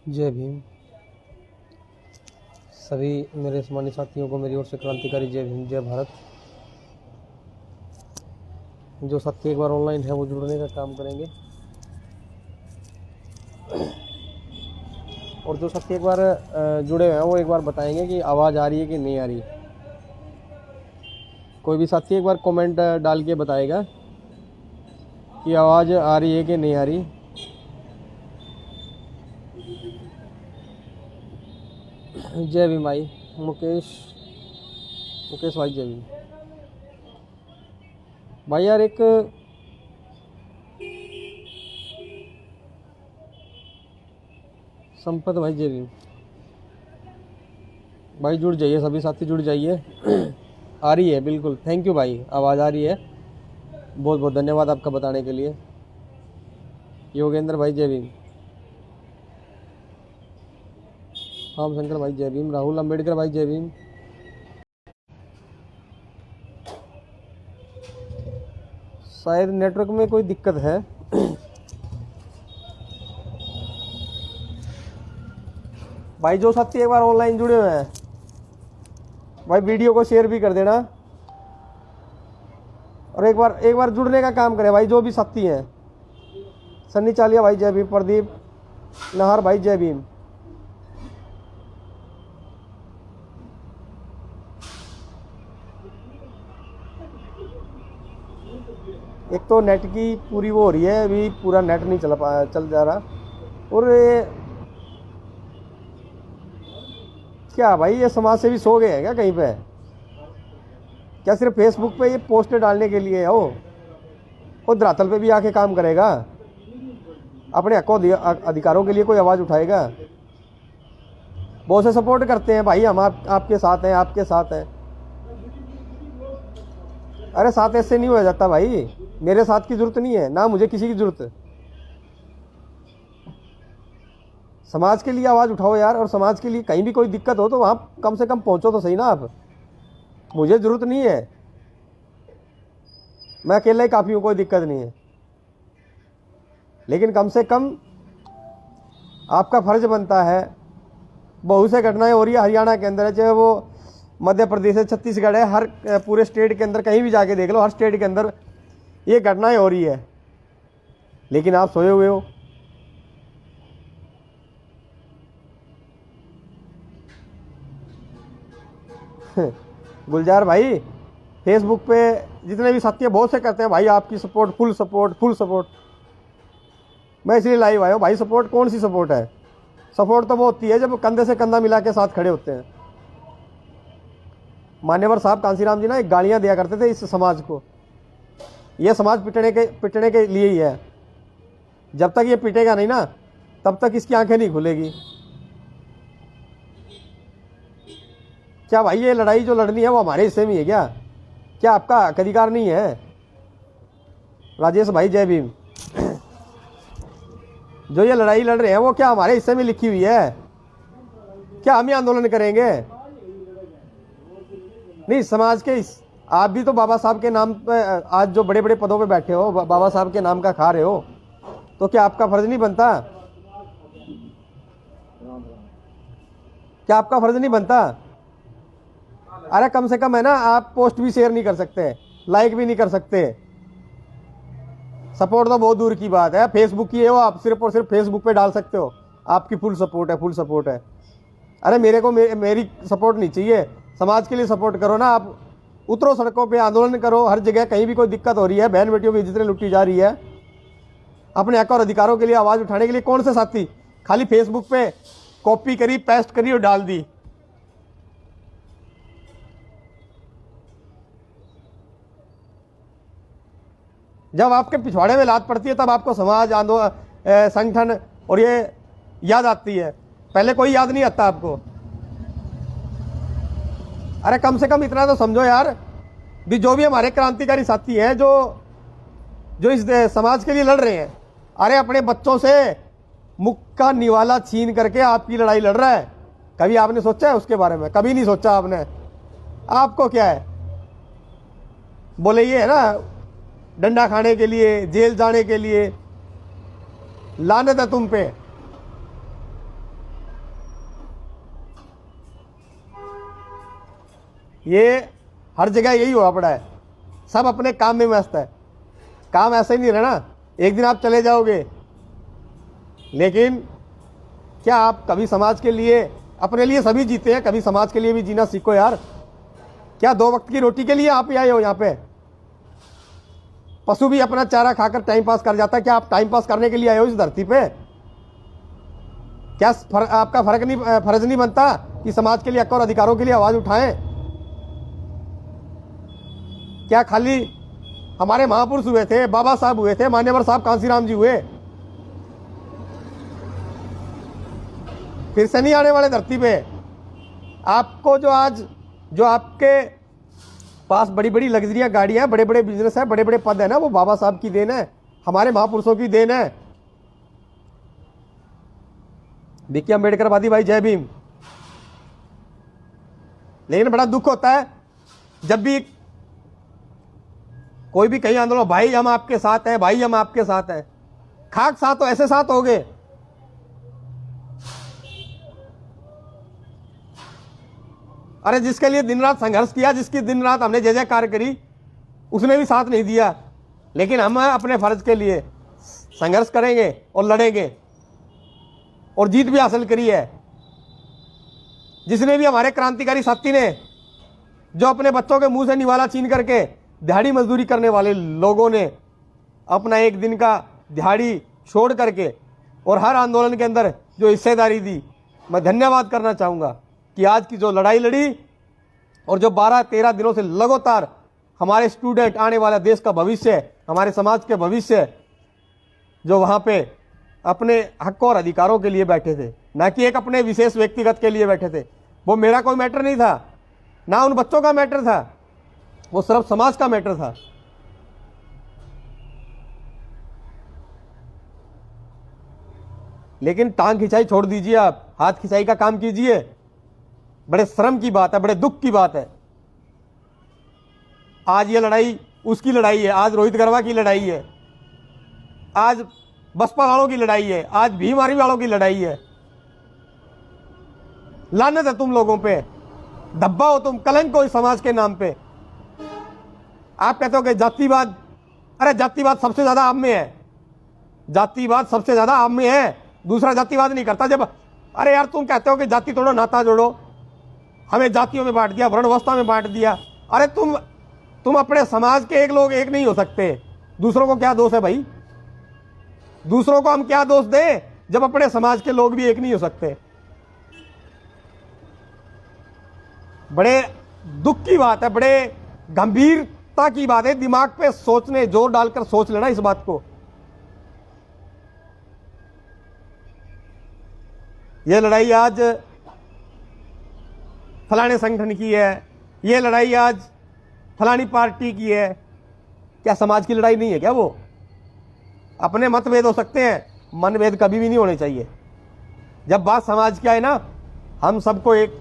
जय भीम। सभी मेरे सम्मानित साथियों को मेरी ओर से क्रांतिकारी जय भीम, जय भारत। जो साथी एक बार ऑनलाइन है वो जुड़ने का काम करेंगे, और जो साथी एक बार जुड़े हुए हैं वो एक बार बताएंगे कि आवाज़ आ रही है कि नहीं आ रही। कोई भी साथी एक बार कमेंट डाल के बताएगा कि आवाज़ आ रही है कि नहीं आ रही। जय भीम भाई। मुकेश भाई जय भीम भाई। यार एक संपत भाई जय भीम भाई, जुड़ जाइए, सभी साथी जुड़ जाइए। आ रही है बिल्कुल, थैंक यू भाई, आवाज़ आ रही है। बहुत बहुत धन्यवाद आपका बताने के लिए। योगेंद्र भाई जय भीम, राम शंकर भाई जय भीम, राहुल अम्बेडकर भाई जय भीम। शायद नेटवर्क में कोई दिक्कत है। भाई जो साथी एक बार ऑनलाइन जुड़े हुए हैं भाई, वीडियो को शेयर भी कर देना, और एक बार जुड़ने का काम करें भाई। जो भी साथी हैं, सन्नी चालिया भाई जय भीम, प्रदीप नाहर भाई जय भीम। एक तो नेट की पूरी वो हो रही है, अभी पूरा नेट नहीं चल जा रहा। और क्या भाई, ये समाज सेवी सो गए हैं क्या कहीं पे? क्या सिर्फ फेसबुक पे ये पोस्ट डालने के लिए है? वो धरातल पे भी आके काम करेगा? अपने हकों अधिकारों के लिए कोई आवाज़ उठाएगा? बहुत से सपोर्ट करते हैं भाई, हम आपके साथ हैं, आपके साथ हैं। अरे साथ ऐसे नहीं हो जाता भाई। मेरे साथ की जरूरत नहीं है, ना मुझे किसी की जरूरत। समाज के लिए आवाज़ उठाओ यार, और समाज के लिए कहीं भी कोई दिक्कत हो तो वहाँ कम से कम पहुँचो तो सही ना आप। मुझे ज़रूरत नहीं है, मैं अकेला ही काफ़ी हूँ, कोई दिक्कत नहीं है। लेकिन कम से कम आपका फ़र्ज बनता है। बहुत से घटनाएं हो रही है हरियाणा के अंदर, चाहे वो मध्य प्रदेश है, छत्तीसगढ़ है, हर पूरे स्टेट के अंदर कहीं भी जाके देख लो, हर स्टेट के अंदर ये घटनाएं हो रही है। लेकिन आप सोए हुए हो। गुलजार भाई, फेसबुक पे जितने भी साथी बहुत से कहते हैं भाई आपकी support, full support, full support. मैं इसलिए लाइव आया हूँ भाई। सपोर्ट कौन सी सपोर्ट है? सपोर्ट तो वो होती है जब कंधे से कंधा मिला के साथ खड़े होते हैं। मान्यवर साहब कांसीराम जी ना एक गालियां दिया करते थे इस समाज को। ये समाज पिटने के लिए ही है। जब तक ये पिटेगा नहीं ना, तब तक इसकी आंखें नहीं खुलेगी। क्या भाई ये लड़ाई जो लड़नी है वो हमारे हिस्से में है क्या? क्या आपका अधिकार नहीं है? राजेश भाई जय भीम। जो ये लड़ाई लड़ रहे हैं वो क्या हमारे हिस्से में लिखी हुई है? क्या हम ही आंदोलन करेंगे? नहीं, समाज के आप भी तो बाबा साहब के नाम पे आज जो बड़े बड़े पदों पे बैठे हो, बाबा साहब के नाम का खा रहे हो, तो क्या आपका फर्ज नहीं बनता? क्या आपका फर्ज नहीं बनता? अरे कम से कम है ना, आप पोस्ट भी शेयर नहीं कर सकते, लाइक भी नहीं कर सकते। सपोर्ट तो बहुत दूर की बात है, फेसबुक की है वो, आप सिर्फ और सिर्फ फेसबुक पे डाल सकते हो आपकी फुल सपोर्ट है, फुल सपोर्ट है। अरे मेरे को मेरी सपोर्ट नहीं चाहिए, समाज के लिए सपोर्ट करो ना आप। उतरो सड़कों पे, आंदोलन करो हर जगह। कहीं भी कोई दिक्कत हो रही है, बहन बेटियों की इज्जतें लुटी जा रही है, अपने हक और अधिकारों के लिए आवाज़ उठाने के लिए कौन से साथी खाली फेसबुक पे कॉपी करी, पेस्ट करी और डाल दी? जब आपके पिछवाड़े में लात पड़ती है तब आपको समाज, आंदोलन, संगठन और ये याद आती है। पहले कोई याद नहीं आता आपको। अरे कम से कम इतना तो समझो यार, भी जो भी हमारे क्रांतिकारी साथी हैं जो इस समाज के लिए लड़ रहे हैं, अरे अपने बच्चों से मुख का निवाला छीन करके आपकी लड़ाई लड़ रहा है। कभी आपने सोचा है उसके बारे में? कभी नहीं सोचा आपने। आपको क्या है, बोले ये है ना, डंडा खाने के लिए, जेल जाने के लिए। लानत है तुम पे। ये हर जगह यही हुआ पड़ा है, सब अपने काम में व्यस्त है। काम ऐसा ही नहीं रहना, एक दिन आप चले जाओगे, लेकिन क्या आप कभी समाज के लिए, अपने लिए सभी जीते हैं, कभी समाज के लिए भी जीना सीखो यार। क्या 2 वक्त की रोटी के लिए आप ही आए हो यहाँ पे? पशु भी अपना चारा खाकर टाइम पास कर जाता है, क्या आप टाइम पास करने के लिए आए हो इस धरती पे? क्या आपका फर्ज नहीं बनता कि समाज के लिए, हक और अधिकारों के लिए आवाज उठाएं? क्या खाली हमारे महापुरुष हुए थे, बाबा साहब हुए थे, मान्यवर साहब कांसीराम जी हुए, फिर से नहीं आने वाले धरती पे? आपको जो आज, जो आपके पास बड़ी बड़ी लग्जरियां गाड़ियां, बड़े बड़े बिजनेस है, बड़े बड़े पद है ना, वो बाबा साहब की देन है, हमारे महापुरुषों की देन है। बीके अम्बेडकर वादी भाई, जय भीम। लेकिन बड़ा दुख होता है जब भी कोई भी कहीं आंदोलन, भाई हम आपके साथ हैं, भाई हम आपके साथ हैं। खाक साथ हो, ऐसे साथ हो गए। अरे जिसके लिए दिन रात संघर्ष किया, जिसकी दिन रात हमने जय जयकार करी, उसने भी साथ नहीं दिया। लेकिन हम अपने फर्ज के लिए संघर्ष करेंगे और लड़ेंगे और जीत भी हासिल करी है। जिसने भी, हमारे क्रांतिकारी साथी ने, जो अपने बच्चों के मुंह से निवाला छीन करके दिहाड़ी मजदूरी करने वाले लोगों ने अपना एक दिन का दिहाड़ी छोड़ करके और हर आंदोलन के अंदर जो हिस्सेदारी दी, मैं धन्यवाद करना चाहूँगा कि आज की जो लड़ाई लड़ी और जो 12-13 दिनों से लगातार हमारे स्टूडेंट, आने वाला देश का भविष्य, हमारे समाज के भविष्य, जो वहाँ पे अपने हक और अधिकारों के लिए बैठे थे, ना कि एक अपने विशेष व्यक्तिगत के लिए बैठे थे। वो मेरा कोई मैटर नहीं था, ना उन बच्चों का मैटर था, वो सिर्फ समाज का मैटर था। लेकिन टांग खिंचाई छोड़ दीजिए, आप हाथ खिंचाई का काम कीजिए। बड़े शर्म की बात है, बड़े दुख की बात है। आज ये लड़ाई उसकी लड़ाई है, आज रोहित गरवा की लड़ाई है, आज बसपा वालों की लड़ाई है, आज भीम आर्मी वालों की लड़ाई है। लानत है तुम लोगों पे, धब्बा हो तुम, कलंक हो इस समाज के नाम पे। आप कहते हो कि जातिवाद, अरे जातिवाद सबसे ज्यादा आप में है, जातिवाद सबसे ज्यादा आप में है, दूसरा जातिवाद नहीं करता। जब, अरे यार तुम कहते हो कि जाति तोड़ो नाता जोड़ो, हमें जातियों में बांट दिया, वर्णावस्था में बांट दिया। अरे तुम अपने समाज के एक लोग एक नहीं हो सकते, दूसरों को क्या दोष है भाई? दूसरों को हम क्या दोष दें जब अपने समाज के लोग भी एक नहीं हो सकते? बड़े दुख की बात है, बड़े गंभीरता की बात है। दिमाग पे सोचने, जोर डालकर सोच लेना इस बात को। यह लड़ाई आज फलाने संगठन की है, यह लड़ाई आज फलानी पार्टी की है, क्या समाज की लड़ाई नहीं है क्या? वो अपने मतभेद हो सकते हैं, मनभेद कभी भी नहीं होने चाहिए। जब बात समाज की आए ना, हम सबको एक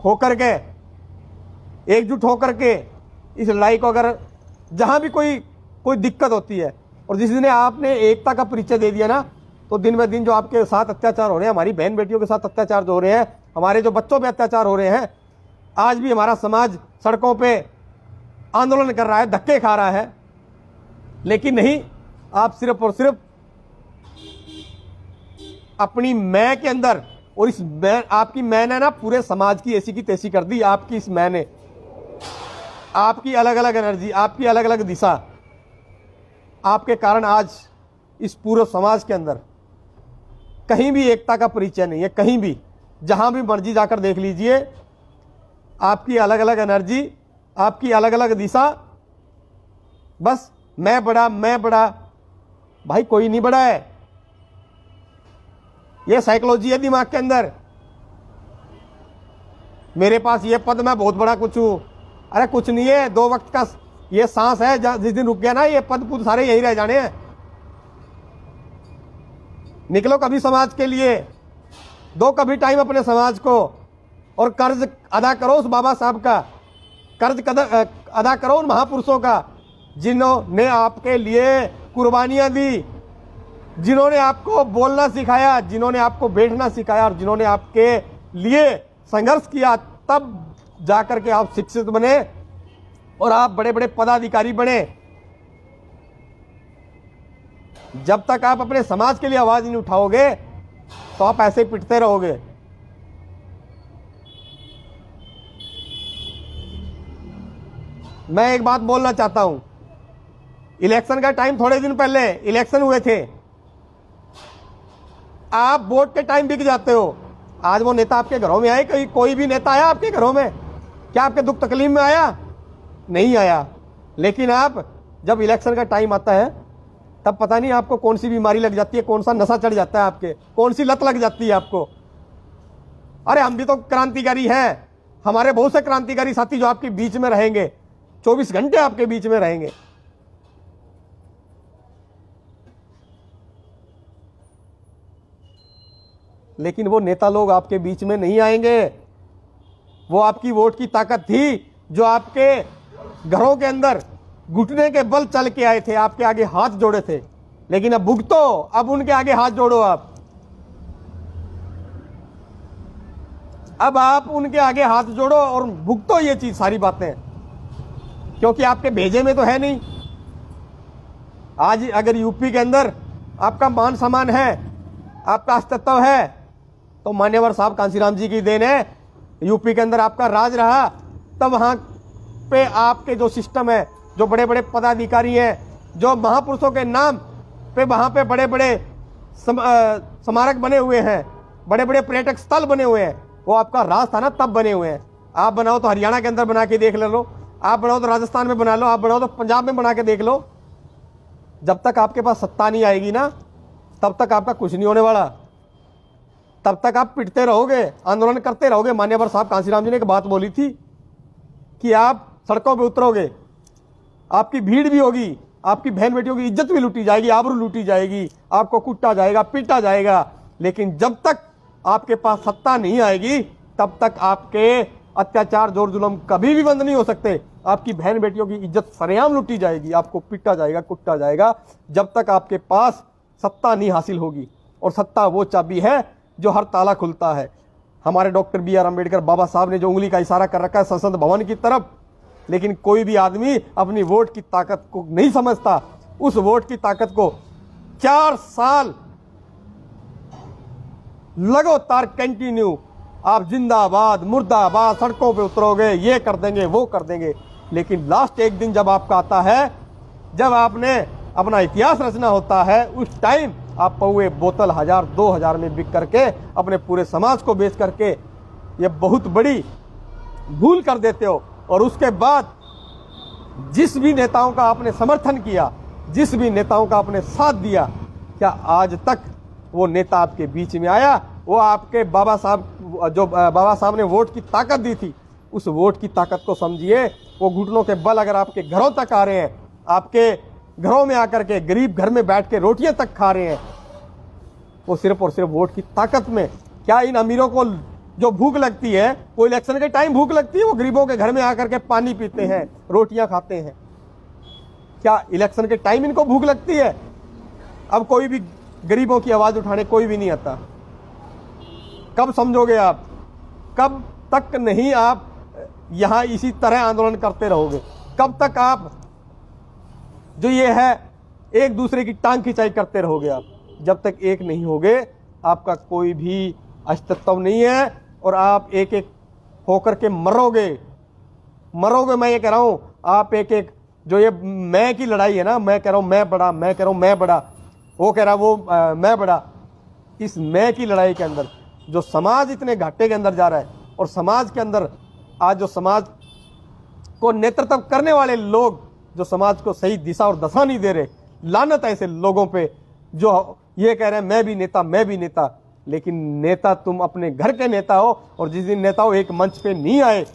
होकर के, एकजुट होकर के इस लड़ाई को, अगर जहां भी कोई दिक्कत होती है, और जिस दिन आपने एकता का परिचय दे दिया ना, तो दिन ब दिन जो आपके साथ अत्याचार हो रहे हैं, हमारी बहन बेटियों के साथ अत्याचार जो हो रहे हैं, हमारे जो बच्चों पे अत्याचार हो रहे हैं, आज भी हमारा समाज सड़कों पे आंदोलन कर रहा है, धक्के खा रहा है। लेकिन नहीं, आप सिर्फ और सिर्फ अपनी मैं के अंदर, और इस मैं, आपकी मैंने ना पूरे समाज की ऐसी की तैसी कर दी। आपकी इस मैंने, आपकी अलग अलग एनर्जी, आपकी अलग अलग दिशा, आपके कारण आज इस पूरे समाज के अंदर कहीं भी एकता का परिचय नहीं है। कहीं भी, जहां भी मर्जी जाकर देख लीजिए, आपकी अलग अलग एनर्जी, आपकी अलग अलग दिशा, बस मैं बड़ा, मैं बड़ा। भाई कोई नहीं बड़ा है, यह साइकोलॉजी है दिमाग के अंदर। मेरे पास ये पद, मैं बहुत बड़ा कुछ हूं। अरे कुछ नहीं है, 2 वक्त का ये सांस है, जिस दिन रुक गया ना, ये पद पुद सारे यही रह जाने हैं। निकलो कभी समाज के लिए, दो कभी टाइम अपने समाज को, और कर्ज अदा करो उस बाबा साहब का, कर्ज अदा करो उन महापुरुषों का, जिन्होंने आपके लिए कुर्बानियां दी, जिन्होंने आपको बोलना सिखाया, जिन्होंने आपको बैठना सिखाया, और जिन्होंने आपके लिए संघर्ष किया। तब जाकर के आप शिक्षित बने और आप बड़े बड़े पदाधिकारी बने। जब तक आप अपने समाज के लिए आवाज नहीं उठाओगे तो आप ऐसे पिटते रहोगे। मैं एक बात बोलना चाहता हूं, इलेक्शन का टाइम थोड़े दिन पहले इलेक्शन हुए थे, आप वोट के टाइम बिक जाते हो। आज वो नेता आपके घरों में आए? कोई भी नेता आया आपके घरों में? क्या आपके दुख तकलीफ में आया? नहीं आया। लेकिन आप जब इलेक्शन का टाइम आता है तब पता नहीं आपको कौन सी बीमारी लग जाती है, कौन सा नशा चढ़ जाता है, आपके कौन सी लत लग जाती है आपको। अरे हम भी तो क्रांतिकारी हैं, हमारे बहुत से क्रांतिकारी साथी जो आपके बीच में रहेंगे, 24 घंटे आपके बीच में रहेंगे। लेकिन वो नेता लोग आपके बीच में नहीं आएंगे। वो आपकी वोट की ताकत थी जो आपके घरों के अंदर घुटने के बल चल के आए थे, आपके आगे हाथ जोड़े थे। लेकिन अब भुगतो, अब उनके आगे हाथ जोड़ो। अब आप उनके आगे हाथ जोड़ो और भुगतो ये चीज, सारी बातें, क्योंकि आपके भेजे में तो है नहीं। आज अगर यूपी के अंदर आपका मान सम्मान है, आपका अस्तित्व है, तो मान्यवर साहब कांशीराम जी की देन है। यूपी के अंदर आपका राज रहा, तब वहां पे आपके जो सिस्टम है, जो बड़े बड़े पदाधिकारी हैं, जो महापुरुषों के नाम पे वहां पे बड़े बड़े स्मारक बने हुए हैं, बड़े बड़े पर्यटक स्थल बने हुए हैं, वो आपका राज था ना, तब बने हुए हैं। आप बनाओ तो हरियाणा के अंदर बना के देख लो, आप बनाओ तो राजस्थान में बना लो, आप बनाओ तो पंजाब में बना के देख लो। जब तक आपके पास सत्ता नहीं आएगी ना, तब तक आपका कुछ नहीं होने वाला। तब तक आप पिटते रहोगे, आंदोलन करते रहोगे। मान्यवर साहब कांशीराम जी ने एक बात बोली थी कि आप सड़कों पे उतरोगे, आपकी भीड़ भी होगी, आपकी बहन बेटियों की इज्जत भी लूटी जाएगी, आबरू लूटी जाएगी, आपको कुटा जाएगा, पीटा जाएगा। लेकिन जब तक आपके पास सत्ता नहीं आएगी, तब तक आपके अत्याचार, जोर जुल्म कभी भी बंद नहीं हो सकते। आपकी बहन बेटियों की इज्जत सरेआम लूटी जाएगी, आपको पीटा जाएगा, कुटा जाएगा, जब तक आपके पास सत्ता नहीं हासिल होगी। और सत्ता वो चाबी है जो हर ताला खुलता है। हमारे डॉक्टर BR अम्बेडकर बाबा साहब ने जो उंगली का इशारा कर रखा है संसद भवन की तरफ, लेकिन कोई भी आदमी अपनी वोट की ताकत को नहीं समझता। उस वोट की ताकत को 4 साल लगातार कंटिन्यू आप जिंदाबाद मुर्दाबाद सड़कों पे उतरोगे, ये कर देंगे, वो कर देंगे। लेकिन लास्ट एक दिन जब आपका आता है, जब आपने अपना इतिहास रचना होता है, उस टाइम आप पौए बोतल 1000-2000 में बिक करके अपने पूरे समाज को बेच करके ये बहुत बड़ी भूल कर देते हो। और उसके बाद जिस भी नेताओं का आपने समर्थन किया, जिस भी नेताओं का आपने साथ दिया, क्या आज तक वो नेता आपके बीच में आया? वो आपके बाबा साहब ने वोट की ताकत दी थी, उस वोट की ताकत को समझिए। वो घुटनों के बल अगर आपके घरों तक आ रहे हैं, आपके घरों में आकर के गरीब घर में बैठ के रोटियां तक खा रहे हैं, वो सिर्फ और सिर्फ वोट की ताकत में। क्या इन अमीरों को जो भूख लगती है, वो इलेक्शन के टाइम भूख लगती है? वो गरीबों के घर में आकर के पानी पीते हैं, रोटियां खाते हैं। क्या इलेक्शन के टाइम इनको भूख लगती है? अब कोई भी गरीबों की आवाज उठाने कोई भी नहीं आता। कब समझोगे आप? कब तक नहीं आप यहां इसी तरह आंदोलन करते रहोगे? कब तक आप जो ये है एक दूसरे की टांग खिंचाई करते रहोगे? आप जब तक एक नहीं होगे, आपका कोई भी अस्तित्व नहीं है और आप एक एक होकर के मरोगे। मैं ये कह रहा हूं, आप एक एक जो ये मैं की लड़ाई है ना, मैं कह रहा हूं मैं बड़ा, मैं कह रहा हूं मैं बड़ा, वो कह रहा वो मैं बड़ा। इस मैं की लड़ाई के अंदर जो समाज इतने घाटे के अंदर जा रहा है, और समाज के अंदर आज जो समाज को नेतृत्व करने वाले लोग जो समाज को सही दिशा और दशा नहीं दे रहे, लानत है ऐसे लोगों पे जो ये कह रहे हैं मैं भी नेता, मैं भी नेता। लेकिन नेता तुम अपने घर के नेता हो, और जिस दिन नेता हो एक मंच पे नहीं आए,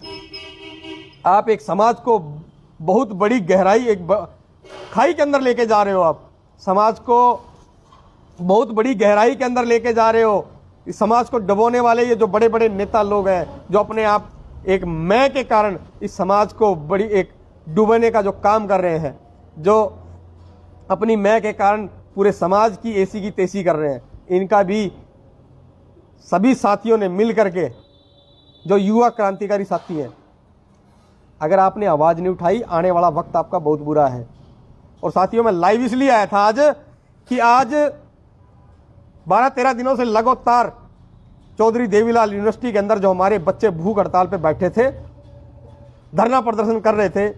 आप एक समाज को बहुत बड़ी गहराई, एक खाई के अंदर लेके जा रहे हो। आप समाज को बहुत बड़ी गहराई के अंदर लेके जा रहे हो। इस समाज को डुबोने वाले ये जो बड़े बड़े नेता लोग हैं, जो अपने आप एक मैं के कारण इस समाज को बड़ी एक डुबोने का जो काम कर रहे हैं, जो अपनी मैं के कारण पूरे समाज की ऐसी की तैसी कर रहे हैं, इनका भी सभी साथियों ने मिल करके, जो युवा क्रांतिकारी साथी हैं, अगर आपने आवाज़ नहीं उठाई, आने वाला वक्त आपका बहुत बुरा है। और साथियों, मैं लाइव इसलिए आया था आज कि आज 12-13 दिनों से लगातार चौधरी देवीलाल यूनिवर्सिटी के अंदर जो हमारे बच्चे भूख हड़ताल पे बैठे थे, धरना प्रदर्शन कर रहे थे,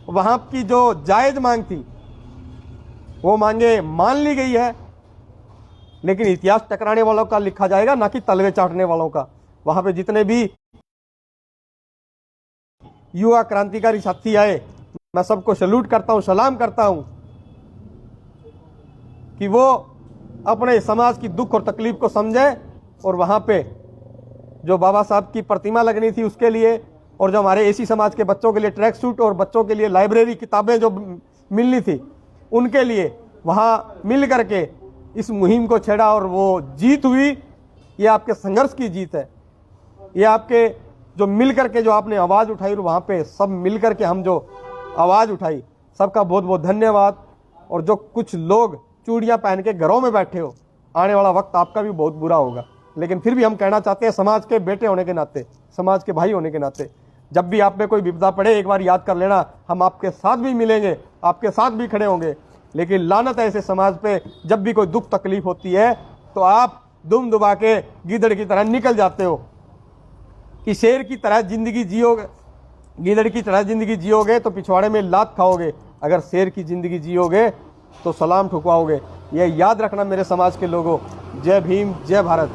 वहां की जो जायज मांग थी वो मांगे मान ली गई है, लेकिन इतिहास टकराने वालों का लिखा जाएगा, ना कि तलवे चाटने वालों का। वहां पे जितने भी युवा क्रांतिकारी साथी आए, मैं सबको सैल्यूट करता हूं, सलाम करता हूं कि वो अपने समाज की दुख और तकलीफ को समझे और वहां पे जो बाबा साहब की प्रतिमा लगनी थी उसके लिए, और जो हमारे एसी समाज के बच्चों के लिए ट्रैक सूट और बच्चों के लिए लाइब्रेरी किताबें जो मिलनी थी उनके लिए वहां मिल करके इस मुहिम को छेड़ा और वो जीत हुई। ये आपके संघर्ष की जीत है, ये आपके जो मिल करके जो आपने आवाज़ उठाई और वहाँ पे सब मिल करके हम जो आवाज़ उठाई, सबका बहुत बहुत धन्यवाद। और जो कुछ लोग चूड़ियाँ पहन के घरों में बैठे हो, आने वाला वक्त आपका भी बहुत बुरा होगा, लेकिन फिर भी हम कहना चाहते हैं समाज के बेटे होने के नाते, समाज के भाई होने के नाते, जब भी आप पे कोई विपदा पड़े एक बार याद कर लेना, हम आपके साथ भी मिलेंगे, आपके साथ भी खड़े होंगे। लेकिन लानत ऐसे समाज पे, जब भी कोई दुख तकलीफ होती है तो आप दुम दुबा के गीदड़ की तरह निकल जाते हो कि शेर की तरह जिंदगी जियोगे, गीदड़ की तरह जिंदगी जियोगे तो पिछवाड़े में लात खाओगे, अगर शेर की जिंदगी जियोगे तो सलाम ठुकवाओगे। यह याद रखना मेरे समाज के लोगों। जय भीम, जय भारत।